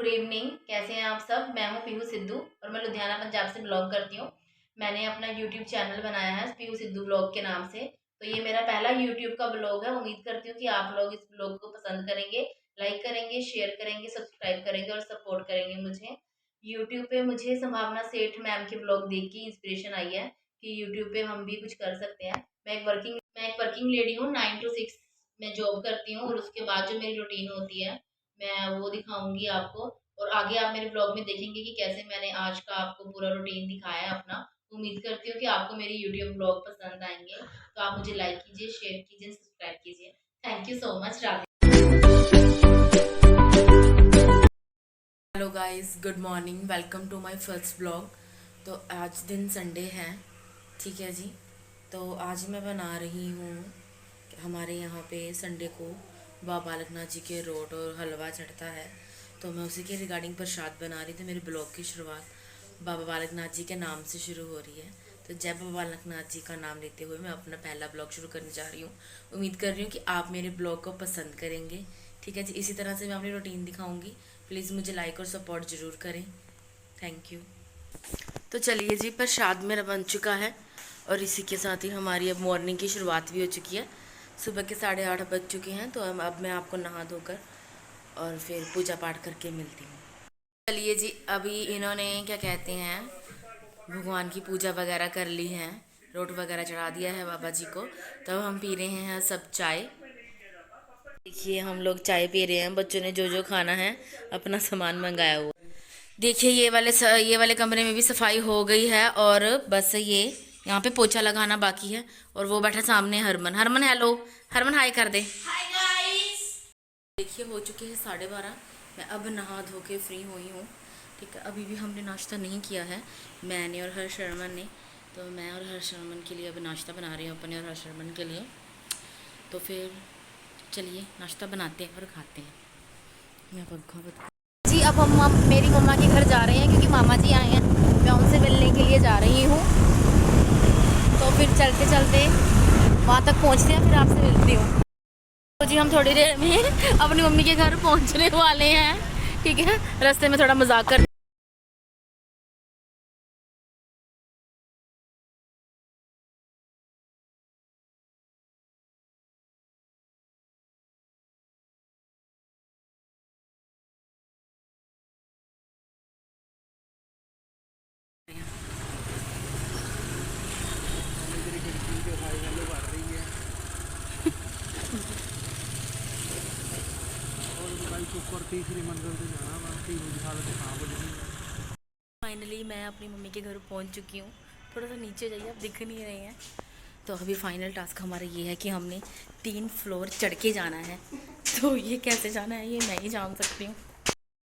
Good evening. कैसे हैं आप सब? मैं हूं पीहू सिद्धू और मैं लुधियाना पंजाब से ब्लॉग करती हूं। मैंने अपना यूट्यूब चैनल बनाया है पीहू सिद्धू ब्लॉग के नाम से। तो ये मेरा पहला यूट्यूब का ब्लॉग है। उम्मीद करती हूँ कि आप लोग इस ब्लॉग को पसंद करेंगे, लाइक करेंगे, शेयर करेंगे, सब्सक्राइब करेंगे और सपोर्ट करेंगे मुझे। यूट्यूब पे मुझे संभावना सेठ मैम के ब्लॉग देख के इंस्पिरेशन आई है कि यूट्यूब पे हम भी कुछ कर सकते हैं। मैं एक वर्किंग लेडी हूँ। 9 to 6 मैं जॉब करती हूँ और उसके बाद जो मेरी रूटीन होती है मैं वो दिखाऊंगी आपको। और आगे आप मेरे ब्लॉग में देखेंगे कि कैसे मैंने आज का आपको पूरा रूटीन दिखाया है अपना। उम्मीद करती हूँ कि आपको मेरी यूट्यूब ब्लॉग पसंद आएंगे। तो आप मुझे लाइक कीजिए, शेयर कीजिए, सब्सक्राइब कीजिए। Thank you so much. Radhe. Hello guys, good morning, welcome to my first blog. तो आज दिन संडे है, ठीक है जी। तो आज मैं बना रही हूँ, हमारे यहाँ पे संडे को बाबा बालकनाथ जी के रोड और हलवा चढ़ता है, तो मैं उसी के रिगार्डिंग प्रसाद बना रही थी। मेरे ब्लॉग की शुरुआत बाबा बालकनाथ जी के नाम से शुरू हो रही है। तो जय बाबा बालकनाथ जी का नाम लेते हुए मैं अपना पहला ब्लॉग शुरू करने जा रही हूँ। उम्मीद कर रही हूँ कि आप मेरे ब्लॉग को पसंद करेंगे, ठीक है जी। इसी तरह से मैं अपनी रूटीन दिखाऊंगी। प्लीज़ मुझे लाइक और सपोर्ट ज़रूर करें, थैंक यू। तो चलिए जी, प्रसाद मेरा बन चुका है और इसी के साथ ही हमारी अब मॉर्निंग की शुरुआत भी हो चुकी है। सुबह के 8:30 बज चुके हैं। तो अब मैं आपको नहा धोकर और फिर पूजा पाठ करके मिलती हूँ। चलिए जी, अभी इन्होंने क्या कहते हैं, भगवान की पूजा वगैरह कर ली है, रोट वगैरह चढ़ा दिया है बाबा जी को। तो हम पी रहे हैं सब चाय। देखिए हम लोग चाय पी रहे हैं, बच्चों ने जो जो खाना है अपना सामान मंगाया हुआ। देखिए ये वाले कमरे में भी सफाई हो गई है और बस ये यहाँ पे पोछा लगाना बाकी है। और वो बैठा सामने हरमन। हरमन हेलो, हरमन हाय कर दे। Hi guys. देखिए हो चुके हैं 12:30। मैं अब नहा धो के फ्री हुई हूँ, ठीक है। अभी भी हमने नाश्ता नहीं किया है, मैंने और हर्षरमन ने। तो मैं और हर्षरमन के लिए अब नाश्ता बना रही हूँ, अपने और हर्षरमन के लिए। तो फिर चलिए नाश्ता बनाते हैं और खाते हैं। मैं पंखा बता जी, अब हम मेरी मम्मा के घर जा रहे हैं क्योंकि मामा जी आए हैं। मैं उनसे मिलने के लिए जा रही हूँ। तो फिर चलते चलते वहाँ तक पहुँचते हैं, फिर आपसे मिलती हूँ। तो जी हम थोड़ी देर में अपनी मम्मी के घर पहुँचने वाले हैं, ठीक है। रास्ते में थोड़ा मजाक कर फाइनली मैं अपनी मम्मी के घर पहुंच चुकी हूँ। थोड़ा सा नीचे जाइए, आप दिख नहीं रहे हैं। तो अभी फाइनल टास्क हमारा ये है कि हमने 3 फ्लोर चढ़ के जाना है। तो ये कैसे जाना है ये मैं ही जान सकती हूँ।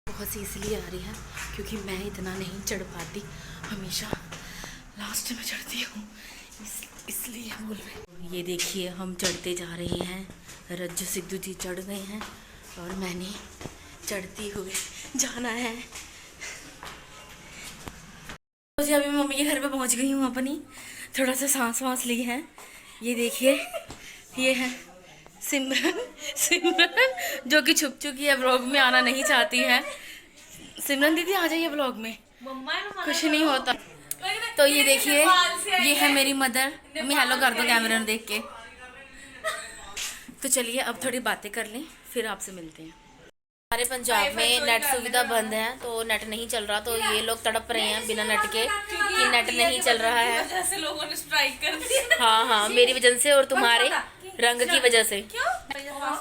बहुत सी इसलिए आ रही है क्योंकि मैं इतना नहीं चढ़ पाती, हमेशा लास्ट में चढ़ती हूँ, इसलिए बोल रहे। ये देखिए हम चढ़ते जा रहे हैं, रज्जू सिद्धू जी चढ़ गए हैं और मैंने चढ़ती हुए जाना है। तो जी अभी मैं मम्मी के घर पे पहुंच गई हूँ अपनी। थोड़ा सा सांस वांस ली है। ये देखिए ये है सिमरन। सिमरन जो कि छुप चुकी है, ब्लॉग में आना नहीं चाहती है। सिमरन दीदी आ जाइए ब्लॉग में, कुछ नहीं होता। तो ये देखिए ये है मेरी मदर। मम्मी हेलो कर दो कैमरे में देख के। तो चलिए अब थोड़ी बातें कर लें, फिर आपसे मिलते हैं। हमारे पंजाब में नेट सुविधा बंद है, तो नेट नहीं चल रहा। तो ये लोग तड़प रहे हैं बिना नेट के कि नेट नहीं चल रहा है। जैसे लोगों ने स्ट्राइक कर दी। हाँ हाँ, मेरी वजह से और तुम्हारे रंग की वजह से।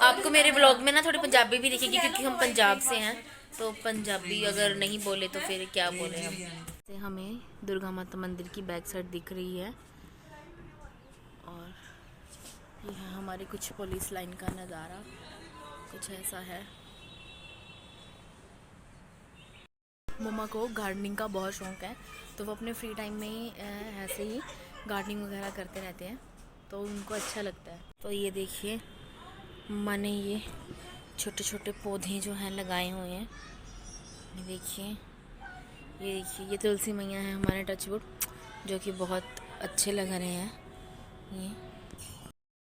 आपको मेरे ब्लॉग में ना थोड़ी पंजाबी भी दिखेगी क्योंकि हम पंजाब से हैं। तो पंजाबी अगर नहीं बोले तो फिर क्या बोले हम। हमें दुर्गा माता मंदिर की बैक साइड दिख रही है और ये है हमारी कुछ पुलिस लाइन का नज़ारा, कुछ ऐसा है। मम्मा को गार्डनिंग का बहुत शौक़ है, तो वो अपने फ्री टाइम में ऐसे ही गार्डनिंग वगैरह करते रहते हैं, तो उनको अच्छा लगता है। तो ये देखिए मम्मा ने ये छोटे छोटे पौधे जो हैं लगाए हुए हैं। ये देखिए ये तुलसी मैया है हमारे टचवुड, जो कि बहुत अच्छे लग रहे हैं। ये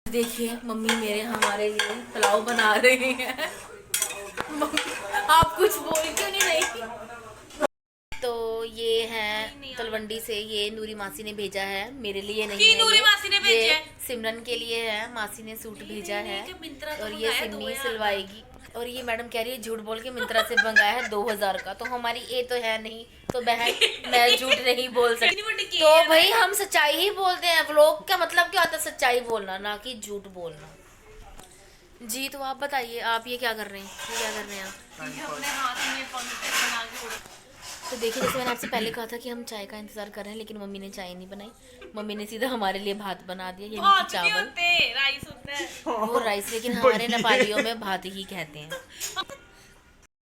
देखिए मम्मी मेरे हमारे लिए पुलाव बना रहे हैं। मम्मी आप कुछ बोल क्यों नहीं रही? ये है तलवंडी से, ये नूरी मासी ने भेजा है, मेरे लिए नहीं की है नूरी मासी ने भेजा ये है? सिमरन के लिए है, मासी ने सूट भेजा है। कि मिंत्रा तो और ये मंगाया सिमी 2000 सिलवाएगी। और ये मैडम कह रही है झूठ बोल के मिंत्रा से मंगाया है 2000 का, तो हमारी ये तो है नहीं, तो बहन मैं झूठ नहीं बोल सकती। तो भाई हम सच्चाई ही बोलते हैं, व्लॉग का मतलब क्या होता है? सच्चाई बोलना, ना कि झूठ बोलना। जी तो आप बताइए, आप ये क्या कर रहे हैं? ये क्या कर रहे हैं आप? अपने हाथ में पंख बना के उड़ा। तो देखिए, जैसे मैंने आपसे पहले कहा था कि हम चाय का इंतजार कर रहे हैं, लेकिन मम्मी ने चाय नहीं बनाई। मम्मी ने सीधा हमारे लिए भात बना दिया, यानी भात कि नहीं चावल। होते, राइस होता है। वो राइस, लेकिन हमारे नेपालियों में भात ही कहते हैं।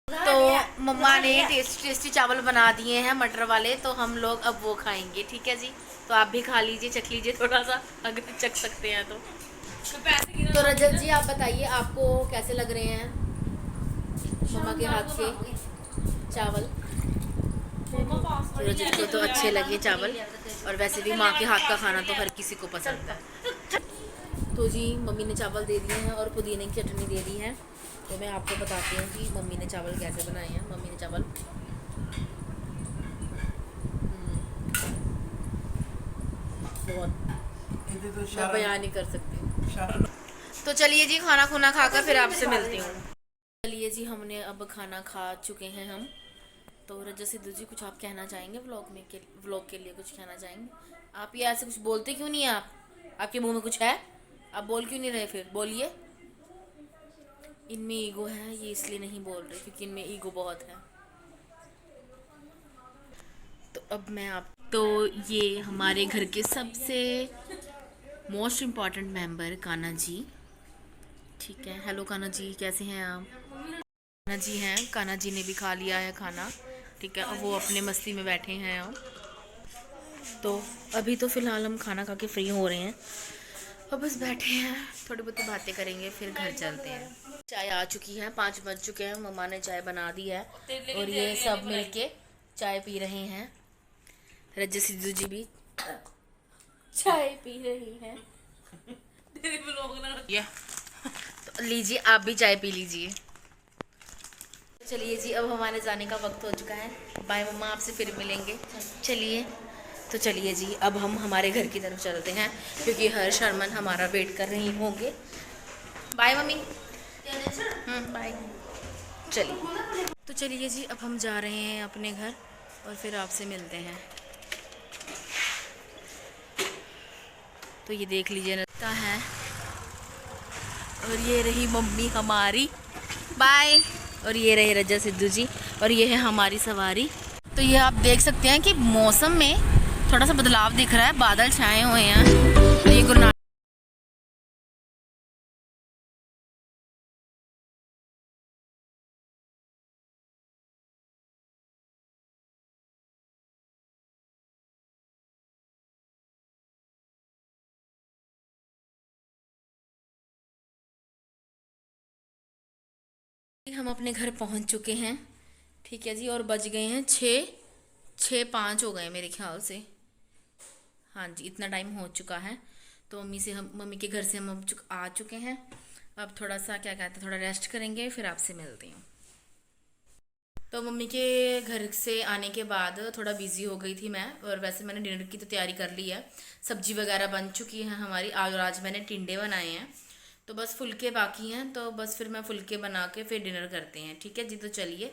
तो मम्मा ने टेस्टी टेस्टी चावल बना दिए हैं मटर वाले, तो हम लोग अब वो खाएंगे। ठीक है जी, तो आप भी खा लीजिए, चख लीजिए थोड़ा सा, अगर चख सकते हैं तो। तो रजत जी आप बताइए, आपको कैसे लग रहे हैं मम्मा के हाथ के चावल? रजत को तो अच्छे लगे चावल, और वैसे भी माँ के हाथ का खाना तो हर किसी को पसंद है। तो जी मम्मी ने चावल दे दिए हैं और पुदीने की चटनी दे दी है। तो मैं आपको बताती हूँ कि मम्मी ने चावल कैसे बनाए हैं। मम्मी ने चावल बहुत, मैं बयान नहीं कर सकती। तो चलिए जी, खाना खुना खाकर फिर आपसे मिलती हूँ। चलिए जी, हमने अब खाना खा चुके हैं हम। तो रजत सिद्धू जी, कुछ आप कहना चाहेंगे व्लॉग के लिए कुछ कहना चाहेंगे? आप ये ऐसे कुछ बोलते क्यों नहीं हैं? आपके मुंह में कुछ है? आप बोल क्यों नहीं रहे? फिर बोलिए। इनमें ईगो है, ये इसलिए नहीं बोल रहे क्योंकि इनमें ईगो बहुत है। तो अब मैं आप, तो ये हमारे घर के सबसे most important member Kanha ji. ठीक है, हेलो कान्हा जी, कैसे हैं आप? कान्हा जी हैं, कान्हा जी ने भी खा लिया है खाना। ठीक है, अब वो अपने मस्ती में बैठे हैं अब। तो अभी तो फ़िलहाल हम खाना खा के फ्री हो रहे हैं, अब बस बैठे हैं, थोड़ी बहुत बातें करेंगे, फिर घर चलते हैं। चाय आ चुकी है, 5 बज चुके हैं, मम्मा ने चाय बना दी है और ये सब मिलके चाय पी रहे हैं। रजत सिद्धू जी भी चाय पी रही हैं। तो लीजिए, आप भी चाय पी लीजिए। चलिए जी, अब हमारे जाने का वक्त हो चुका है। बाय मम्मा, आपसे फिर मिलेंगे। चलिए, तो चलिए जी, अब हम हमारे घर की तरफ चलते हैं, क्योंकि हर्ष हरमन हमारा वेट कर रही होंगे। Bye mummy. बाय। चलिए, तो चलिए जी, अब हम जा रहे हैं अपने घर और फिर आपसे मिलते हैं। तो ये देख लीजिए, लगता है, और ये रही मम्मी हमारी, बाय। और ये रहे रजत सिद्धू जी, और ये है हमारी सवारी। तो ये आप देख सकते हैं कि मौसम में थोड़ा सा बदलाव दिख रहा है, बादल छाए हुए हैं। तो ये गुरु नानक हम अपने घर पहुंच चुके हैं। ठीक है जी, और बज गए हैं 6:05 हो गए मेरे ख्याल से। हाँ जी, इतना टाइम हो चुका है। तो मम्मी के घर से हम अब आ चुके हैं। अब थोड़ा सा क्या कहते हैं, थोड़ा रेस्ट करेंगे, फिर आपसे मिलती हूँ। तो मम्मी के घर से आने के बाद थोड़ा बिजी हो गई थी मैं, और वैसे मैंने डिनर की तो तैयारी कर ली है, सब्जी वगैरह बन चुकी है हमारी। आज मैंने टिंडे बनाए हैं, तो बस फुलके बाकी हैं, तो बस फिर मैं फुलके बना के फिर डिनर करते हैं। ठीक है जी, तो चलिए।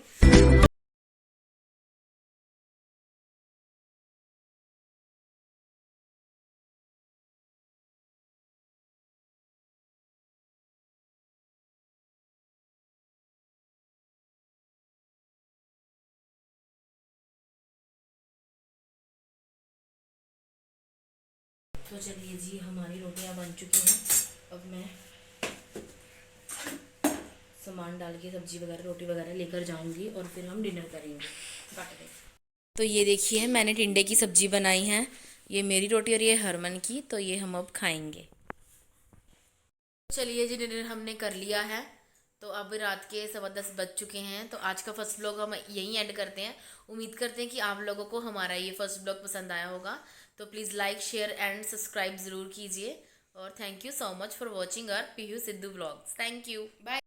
तो चलिए जी, हमारी रोटियां बन चुकी हैं। अब मैं सामान डाल के सब्जी वगैरह रोटी वगैरह लेकर जाऊंगी और फिर हम डिनर करेंगे। तो ये देखिए, मैंने टिंडे की सब्जी बनाई है, ये मेरी रोटी और ये हरमन की, तो ये हम अब खाएंगे। चलिए जी, डिनर हमने कर लिया है। तो अब रात के 10:15 बज चुके हैं, तो आज का फर्स्ट ब्लॉग हम यहीं एंड करते हैं। उम्मीद करते हैं कि आप लोगों को हमारा ये फर्स्ट ब्लॉग पसंद आया होगा। तो please like, share and subscribe ज़रूर कीजिए। और thank you so much for watching our Piyu Sidhu blogs. Thank you, bye.